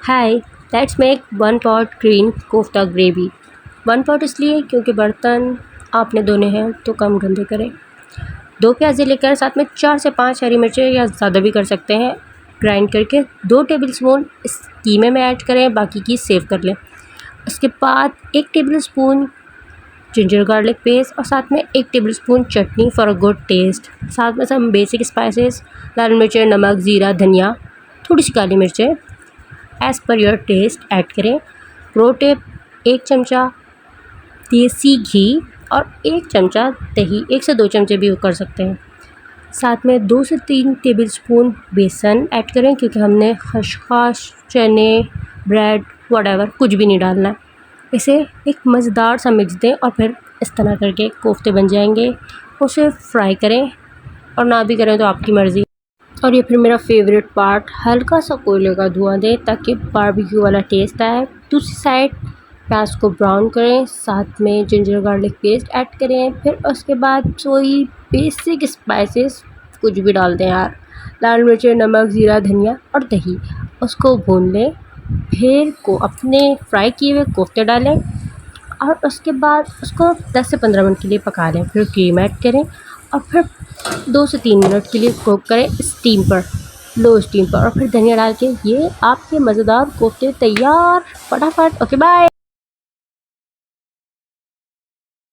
Hi, let's make one pot green kofta gravy. One pot इसलिए क्योंकि बर्तन आपने धोने हैं तो कम गंदे करें। 2 प्याज़ें लेकर साथ में 4 से 5 हरी मिर्चें या ज़्यादा भी कर सकते हैं, ग्राइंड करके 2 टेबलस्पून इस कीमे में ऐड करें, बाकी की सेव कर लें। उसके बाद 1 टेबलस्पून जिंजर गार्लिक पेस्ट और साथ में 1 टेबलस्पून चटनी फॉर अ गुड टेस्ट। साथ में सब बेसिक स्पाइसेस, लाल मिर्चें, नमक, ज़ीरा, धनिया, थोड़ी सी काली मिर्चें as per your taste add करें। प्रो टिप, 1 चमचा देसी घी और 1 चमचा दही, 1 से 2 चमचे भी कर सकते हैं। साथ में 2 से 3 टेबलस्पून बेसन ऐड करें क्योंकि हमने खसखस, चने, ब्रेड व्हाटएवर कुछ भी नहीं डालना है। इसे एक मज़ेदार सा मिक्स दें और फिर इस तरह करके कोफ्ते बन जाएंगे। उसे फ्राई करें और ना भी करें तो आपकी मर्ज़ी। और ये फिर मेरा फेवरेट पार्ट, हल्का सा कोयले का धुआं दें ताकि बारबेक्यू वाला टेस्ट आए। दूसरी साइड प्याज को ब्राउन करें, साथ में जिंजर गार्लिक पेस्ट ऐड करें, फिर उसके बाद वही बेसिक स्पाइसेस कुछ भी डाल दें यार, लाल मिर्चें, नमक, ज़ीरा, धनिया और दही। उसको भून लें, फिर को अपने फ्राई किए हुए कोफ्ते डालें और उसके बाद उसको 10 से 15 मिनट के लिए पका लें। फिर क्रीम ऐड करें और फिर 2 से 3 मिनट के लिए कुक करें स्टीम पर, लो स्टीम पर, और फिर धनिया डाल के ये आपके मज़ेदार कोफ्ते तैयार फटाफट। Okay bye.